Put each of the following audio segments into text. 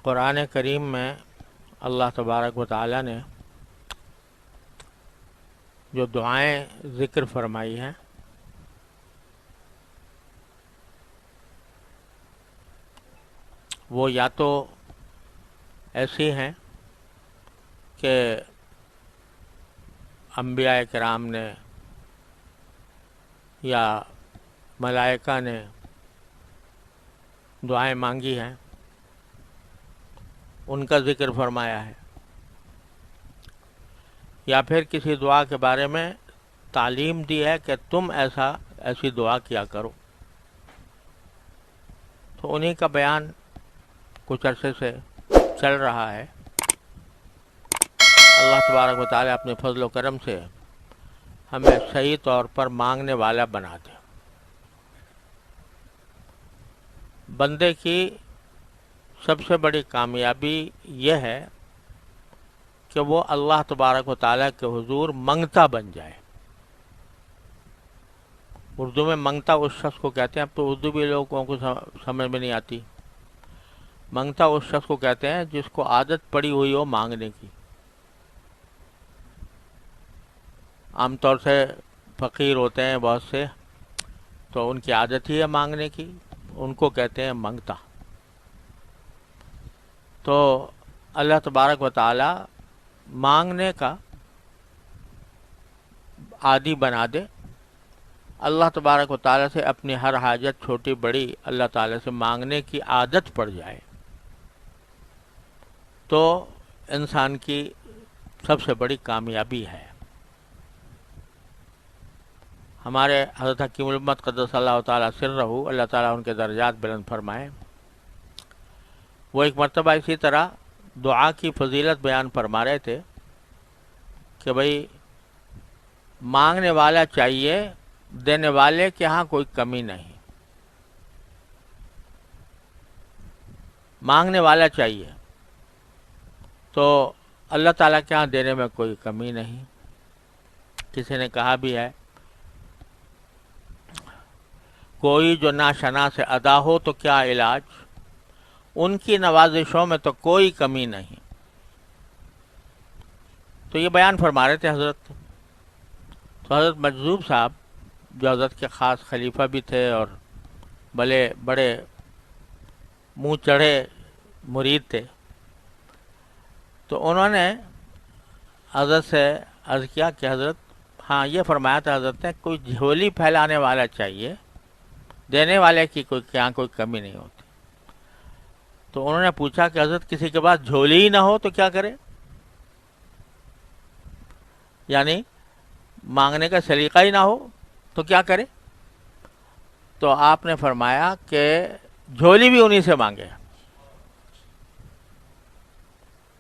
قرآن کریم میں اللہ تبارک و تعالی نے جو دعائیں ذکر فرمائی ہیں وہ یا تو ایسی ہیں کہ انبیاء کرام نے یا ملائکہ نے دعائیں مانگی ہیں، ان کا ذکر فرمایا ہے، یا پھر کسی دعا کے بارے میں تعلیم دی ہے کہ تم ایسی دعا کیا کرو. تو انہی کا بیان کچھ عرصے سے چل رہا ہے. اللہ تبارک و تعالیٰ اپنے فضل و کرم سے ہمیں صحیح طور پر مانگنے والا بنا دے. بندے کی سب سے بڑی کامیابی یہ ہے کہ وہ اللہ تبارک و تعالیٰ کے حضور منگتا بن جائے. اردو میں منگتا اس شخص کو کہتے ہیں. اب تو اردو بھی لوگوں کو سمجھ میں نہیں آتی. منگتا اس شخص کو کہتے ہیں جس کو عادت پڑی ہوئی ہو مانگنے کی. عام طور سے فقیر ہوتے ہیں بہت سے، تو ان کی عادت ہی ہے مانگنے کی، ان کو کہتے ہیں منگتا. تو اللہ تبارک و تعالی مانگنے کا عادی بنا دے. اللہ تبارک و تعالی سے اپنی ہر حاجت چھوٹی بڑی اللہ تعالی سے مانگنے کی عادت پڑ جائے تو انسان کی سب سے بڑی کامیابی ہے. ہمارے حضرت حکیم الامت قدس اللہ تعالیٰ سرہ، اللہ تعالیٰ ان کے درجات بلند فرمائے، وہ ایک مرتبہ اسی طرح دعا کی فضیلت بیان فرما رہے تھے کہ بھئی مانگنے والا چاہیے، دینے والے کے ہاں کوئی کمی نہیں. مانگنے والا چاہیے تو اللہ تعالیٰ کے ہاں دینے میں کوئی کمی نہیں. کسی نے کہا بھی ہے، کوئی جو ناشنا سے ادا ہو تو کیا علاج، ان کی نوازشوں میں تو کوئی کمی نہیں. تو یہ بیان فرما رہے تھے حضرت. تو حضرت مجذوب صاحب جو حضرت کے خاص خلیفہ بھی تھے اور بڑے منہ چڑھے مرید تھے، تو انہوں نے حضرت سے عرض کیا کہ حضرت، ہاں یہ فرمایا تھا حضرت نے، کوئی جھولی پھیلانے والا چاہیے، دینے والے کی کوئی کمی نہیں ہوتی. تو انہوں نے پوچھا کہ حضرت کسی کے پاس جھولی ہی نہ ہو تو کیا کرے، یعنی مانگنے کا سلیقہ ہی نہ ہو تو کیا کرے. تو آپ نے فرمایا کہ جھولی بھی انہی سے مانگے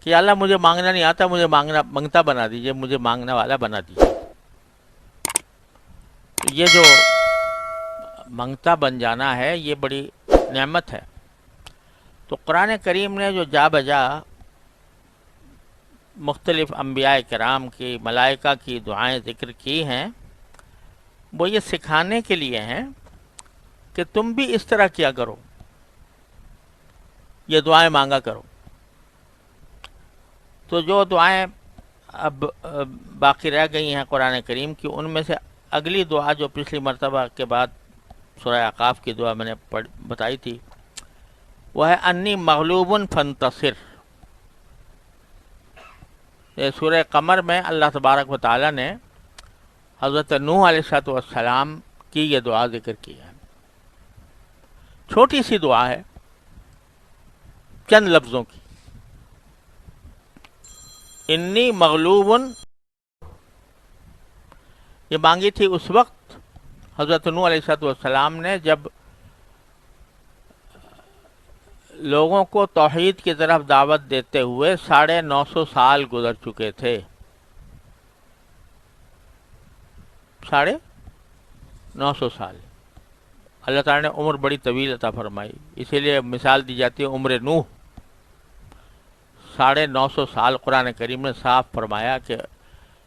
کہ اللہ مجھے مانگنا نہیں آتا، مجھے منگتا بنا دیجئے، مجھے مانگنے والا بنا دیجئے. تو یہ جو منگتا بن جانا ہے یہ بڑی نعمت ہے. تو قرآن کریم نے جو جا بجا مختلف انبیاء کرام کی، ملائکہ کی دعائیں ذکر کی ہیں، وہ یہ سکھانے کے لیے ہیں کہ تم بھی اس طرح کیا کرو، یہ دعائیں مانگا کرو. تو جو دعائیں اب باقی رہ گئی ہیں قرآن کریم کی، ان میں سے اگلی دعا جو پچھلی مرتبہ کے بعد سورہ اعقاف کی دعا میں نے بتائی تھی، وہ ہے انی مغلوب فانتصر. سورہ قمر میں اللہ تبارک و تعالی نے حضرت نوح علیہ السلام کی یہ دعا ذکر کی ہے. چھوٹی سی دعا ہے، چند لفظوں کی. انی مغلوب، یہ مانگی تھی اس وقت حضرت نوح علیہ السلام نے جب لوگوں کو توحید کی طرف دعوت دیتے ہوئے 950 سال گزر چکے تھے. 950 سال. اللہ تعالیٰ نے عمر بڑی طویل عطا فرمائی، اسی لیے مثال دی جاتی ہے عمر نوح. 950 سال قرآن کریم نے صاف فرمایا کہ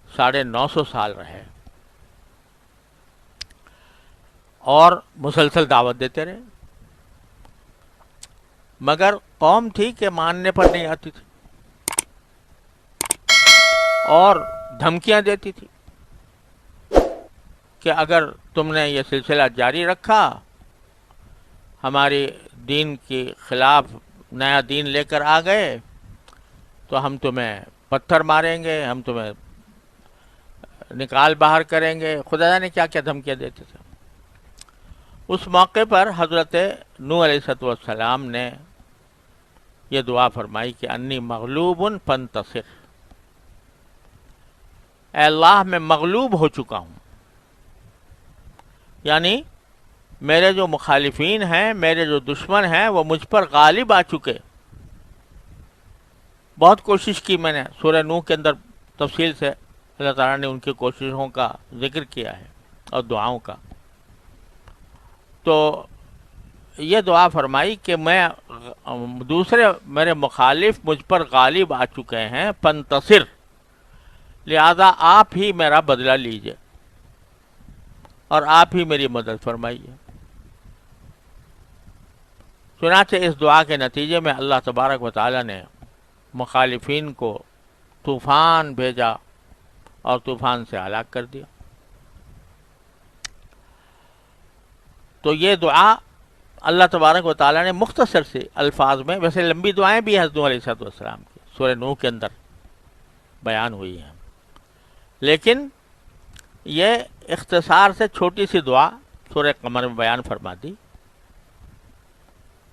950 سال رہے اور مسلسل دعوت دیتے رہے. مگر قوم تھی کہ ماننے پر نہیں آتی تھی اور دھمکیاں دیتی تھی کہ اگر تم نے یہ سلسلہ جاری رکھا، ہماری دین کے خلاف نیا دین لے کر آ گئے، تو ہم تمہیں پتھر ماریں گے، ہم تمہیں نکال باہر کریں گے، خدا جانے کیا کیا دھمکیاں دیتے تھے۔ اس موقع پر حضرت نوح علیہ السلام نے یہ دعا فرمائی کہ انی مغلوب فانتصر، اے اللہ میں مغلوب ہو چکا ہوں، یعنی میرے جو مخالفین ہیں، میرے جو دشمن ہیں، وہ مجھ پر غالب آ چکے۔ بہت کوشش کی میں نے، سورہ نوح کے اندر تفصیل سے اللہ تعالیٰ نے ان کی کوششوں کا ذکر کیا ہے اور دعاؤں کا۔ تو یہ دعا فرمائی کہ میں دوسرے میرے مخالف مجھ پر غالب آ چکے ہیں، فانتصر، لہذا آپ ہی میرا بدلہ لیجئے اور آپ ہی میری مدد فرمائیے۔ چنانچہ اس دعا کے نتیجے میں اللہ تبارک و تعالیٰ نے مخالفین کو طوفان بھیجا اور طوفان سے ہلاک کر دیا۔ تو یہ دعا اللہ تبارک و تعالیٰ نے مختصر سے الفاظ میں، ویسے لمبی دعائیں بھی ہیں حضرت نوح علیہ السلام کی، سورہ نوح کے اندر بیان ہوئی ہیں، لیکن یہ اختصار سے چھوٹی سی دعا سورہ قمر میں بیان فرما دی۔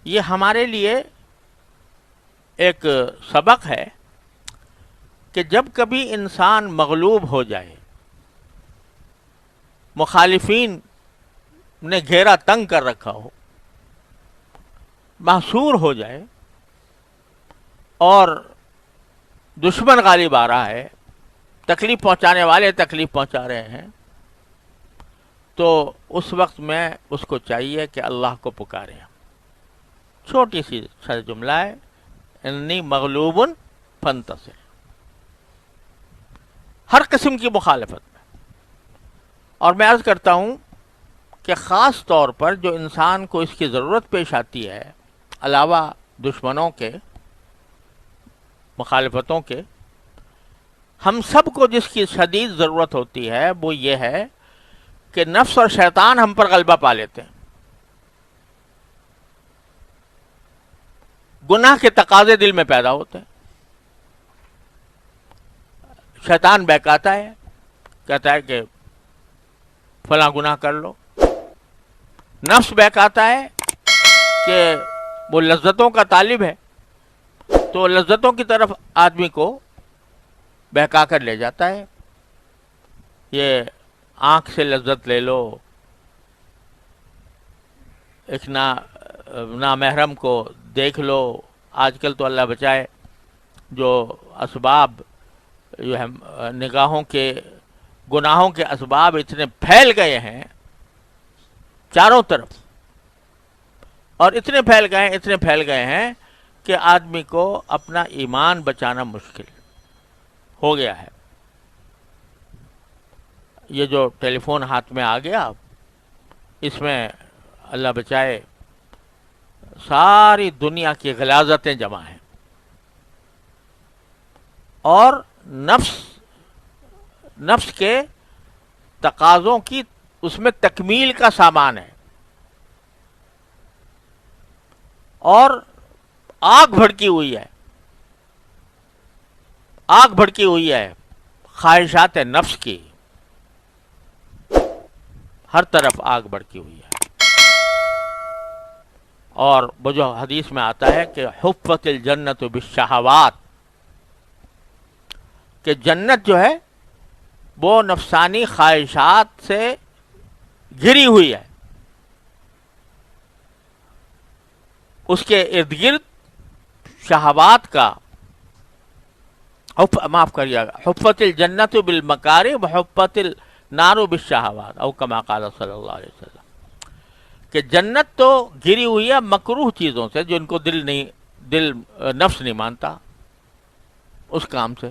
یہ ہمارے لیے ایک سبق ہے کہ جب کبھی انسان مغلوب ہو جائے، مخالفین نے گھیرا تنگ کر رکھا ہو، محصور ہو جائے اور دشمن غالب آ رہا ہے، تکلیف پہنچانے والے تکلیف پہنچا رہے ہیں، تو اس وقت میں اس کو چاہیے کہ اللہ کو پکارے۔ چھوٹی سی جملہ ہے، انی مغلوب فانتصر، ہر قسم کی مخالفت میں۔ اور میں عرض کرتا ہوں کہ خاص طور پر جو انسان کو اس کی ضرورت پیش آتی ہے، علاوہ دشمنوں کے، مخالفتوں کے، ہم سب کو جس کی شدید ضرورت ہوتی ہے وہ یہ ہے کہ نفس اور شیطان ہم پر غلبہ پا لیتے ہیں، گناہ کے تقاضے دل میں پیدا ہوتے ہیں، شیطان بہکاتا ہے، کہتا ہے کہ فلاں گناہ کر لو، نفس بہکاتا ہے کہ وہ لذتوں کا طالب ہے، تو لذتوں کی طرف آدمی کو بہکا کر لے جاتا ہے، یہ آنکھ سے لذت لے لو، ایک نامحرم کو دیکھ لو۔ آج کل تو اللہ بچائے جو اسباب جو ہے نگاہوں کے، گناہوں کے اسباب اتنے پھیل گئے ہیں چاروں طرف، اور اتنے پھیل گئے ہیں کہ آدمی کو اپنا ایمان بچانا مشکل ہو گیا ہے۔ یہ جو ٹیلی فون ہاتھ میں آ گیا، اس میں اللہ بچائے ساری دنیا کی غلاظتیں جمع ہیں، اور نفس کے تقاضوں کی اس میں تکمیل کا سامان ہے، اور آگ بھڑکی ہوئی ہے خواہشات نفس کی، ہر طرف آگ بھڑکی ہوئی ہے۔ اور وہ جو حدیث میں آتا ہے کہ حفت الجنت بالشہوات، کہ جنت جو ہے وہ نفسانی خواہشات سے گھری ہوئی ہے، اس کے ارد گرد شہوات کا، معاف کریے گا، حفت الجنت بالمکارم وحفت النار بالشہوات، او کما قال صلی اللہ علیہ وسلم، کہ جنت تو گھری ہوئی ہے مکروہ چیزوں سے، جو ان کو نفس نہیں مانتا اس کام سے،